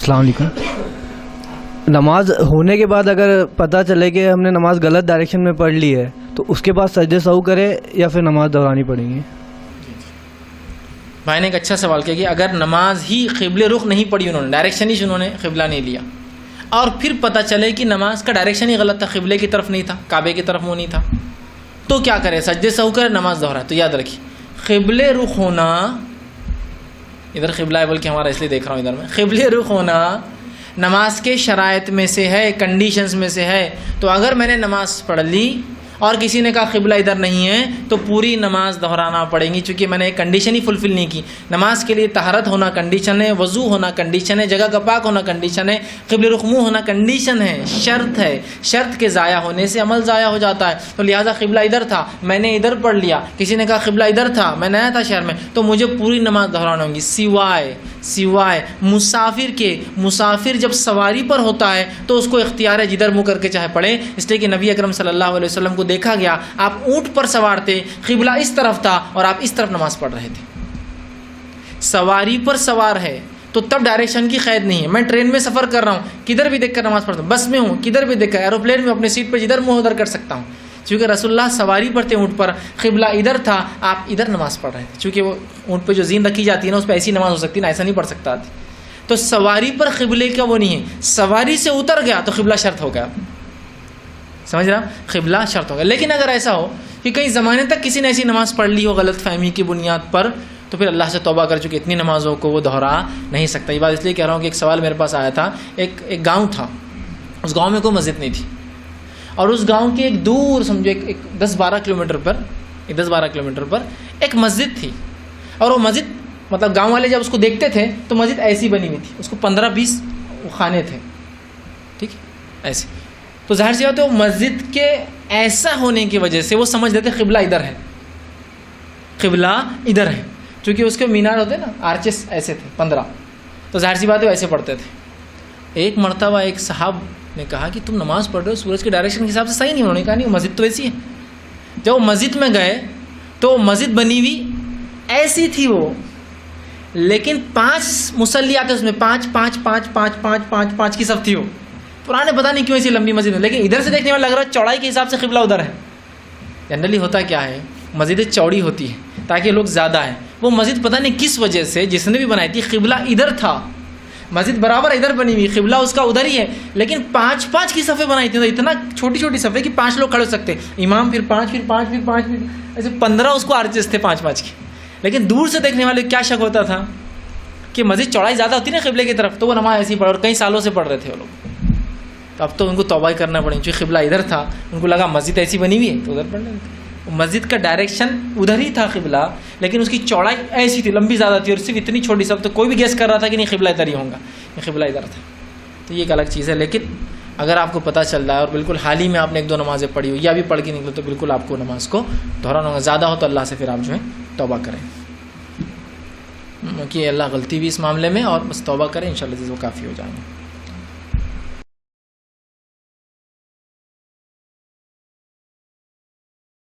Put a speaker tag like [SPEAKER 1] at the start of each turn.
[SPEAKER 1] السلام علیکم. نماز ہونے کے بعد اگر پتہ چلے کہ ہم نے نماز غلط ڈائریکشن میں پڑھ لی ہے تو اس کے بعد سجدے سہو کرے یا پھر نماز دہرانی پڑیں گی؟
[SPEAKER 2] بھائی نے ایک اچھا سوال کیا کہ اگر نماز ہی قبلے رخ نہیں پڑھی، انہوں نے ڈائریکشن ہی انہوں نے قبلہ نہیں لیا، اور پھر پتہ چلے کہ نماز کا ڈائریکشن ہی غلط تھا، قبلے کی طرف نہیں تھا، کعبے کی طرف منہ نہیں تھا، تو کیا کرے؟ سجدے سہو کرے، نماز دہرائے. تو یاد رکھیے قبلے رخ ہونا، ادھر قبلہ ہے بلکہ ہمارا اس لیے دیکھ رہا ہوں ادھر میں، قبلے رخ ہونا نماز کے شرائط میں سے ہے، کنڈیشنز میں سے ہے. تو اگر میں نے نماز پڑھ لی اور کسی نے کہا قبلہ ادھر نہیں ہے تو پوری نماز دہرانا پڑے گی، چونکہ میں نے ایک کنڈیشن ہی فلفل نہیں کی. نماز کے لیے طہارت ہونا کنڈیشن ہے، وضو ہونا کنڈیشن ہے، جگہ کا پاک ہونا کنڈیشن ہے، قبلہ رخ منہ ہونا کنڈیشن ہے، شرط ہے. شرط کے ضائع ہونے سے عمل ضائع ہو جاتا ہے. تو لہٰذا قبلہ ادھر تھا، میں نے ادھر پڑھ لیا، کسی نے کہا قبلہ ادھر تھا، میں نیا تھا شہر میں، تو مجھے پوری نماز دہرانا ہوگی سوائے مسافر کے. مسافر جب سواری پر ہوتا ہے تو اس کو اختیار ہے جدھر منہ کر کے چاہے پڑھے، اس لیے کہ نبی اکرم صلی اللہ علیہ وسلم کو دیکھا گیا آپ اونٹ پر سوار تھے، قبلہ اس طرف تھا اور آپ اس طرف نماز پڑھ رہے تھے. سواری پر سوار ہے تو تب ڈائریکشن کی قید نہیں ہے. میں ٹرین میں سفر کر رہا ہوں، کدھر بھی دیکھ کر نماز پڑھتا ہوں، بس میں ہوں کدھر بھی دیکھ کر، ایروپلین میں اپنے سیٹ پہ جدھر منہ ادھر کر سکتا ہوں. چونکہ رسول اللہ سواری پر تھے اونٹ پر، قبلہ ادھر تھا، آپ ادھر نماز پڑھ رہے تھے. چونکہ وہ اونٹ پہ جو زین رکھی جاتی ہے نا، اس پہ ایسی نماز ہو سکتی ہے نا، ایسا نہیں پڑھ سکتا. تو سواری پر قبلے کا وہ نہیں ہے. سواری سے اتر گیا تو قبلہ شرط ہو گیا، سمجھ رہا، قبلہ شرط ہو گیا. لیکن اگر ایسا ہو کہ کئی زمانے تک کسی نے ایسی نماز پڑھ لی ہو غلط فہمی کی بنیاد پر، تو پھر اللہ سے توبہ کر چکے اتنی نمازوں کو وہ دہرا نہیں سکتا. یہ بات اس لیے کہہ رہا ہوں کہ ایک سوال میرے پاس آیا تھا. ایک گاؤں تھا، اس گاؤں میں کوئی مسجد نہیں تھی، اور اس گاؤں کے ایک دور سمجھو ایک 10-12 کلومیٹر پر ایک مسجد تھی. اور وہ مسجد مطلب گاؤں والے جب اس کو دیکھتے تھے تو مسجد ایسی بنی ہوئی تھی، اس کو 15-20 خانے تھے، ٹھیک ہے ایسے. تو ظاہر سی بات ہے وہ مسجد کے ایسا ہونے کی وجہ سے وہ سمجھ لیتے قبلہ ادھر ہے، قبلہ ادھر ہے. چونکہ اس کے مینار ہوتے نا، آرچز ایسے تھے 15، تو ظاہر سی بات ہے ایسے پڑھتے تھے. ایک مرتبہ ایک صاحب نے کہا کہ تم نماز پڑھ رہے ہو سورج کے ڈائریکشن کے حساب سے صحیح نہیں. انہوں نے کہا نہیں، مسجد تو ایسی ہے. جب وہ مسجد میں گئے تو مسجد بنی ہوئی ایسی تھی وہ، لیکن 5 مصلی آتے اس میں، 5 کی صف تھی. وہ پرانے پتہ نہیں کیوں ایسی لمبی مسجد ہے، لیکن ادھر سے دیکھنے میں لگ رہا ہے چوڑائی کے حساب سے قبلہ ادھر ہے. جنرلی ہوتا کیا ہے، مسجدیں چوڑی ہوتی ہے تاکہ لوگ زیادہ ہیں. وہ مسجد پتہ نہیں کس وجہ سے جس نے بھی بنائی تھی قبلہ ادھر تھا، مسجد برابر ادھر بنی ہوئی، قبلہ اس کا ادھر ہی ہے، لیکن 5 کی صفیں بنائی تھی. اتنا چھوٹی صفیں کہ 5 لوگ کھڑے ہو سکتے. امام پھر 5 ایسے 15 اس کو آرچز تھے 5 کی. لیکن دور سے دیکھنے والے کیا شک ہوتا تھا کہ مسجد چوڑائی زیادہ ہوتی نا قبلے کی طرف، تو وہ نماز ایسی پڑھ اور کئی سالوں سے پڑھ رہے تھے وہ لوگ. تو اب تو ان کو توبہ کرنا پڑے، چونکہ قبلہ ادھر تھا، ان کو لگا مسجد ایسی بنی ہوئی ہے تو ادھر پڑھ لیں. مسجد کا ڈائریکشن ادھر ہی تھا قبلہ، لیکن اس کی چوڑائی ایسی تھی، لمبی زیادہ تھی، اور صرف اتنی چھوٹی سب. تو کوئی بھی گیس کر رہا تھا کہ نہیں قبلہ ادھر ہی ہوگا، یہ قبلہ ادھر تھا. تو یہ ایک الگ چیز ہے. لیکن اگر آپ کو پتہ چل رہا ہے اور بالکل حال ہی میں آپ نے 1-2 نمازیں پڑھی ہو یا بھی پڑھ کے نکلو، تو بالکل آپ کو نماز کو دہرانا ہوگا. زیادہ ہو تو اللہ سے پھر آپ جو ہے توبہ کریں، کیونکہ اللہ غلطی بھی اس معاملے میں، اور بس توبہ کریں، انشاءاللہ وہ کافی ہو جائیں گے.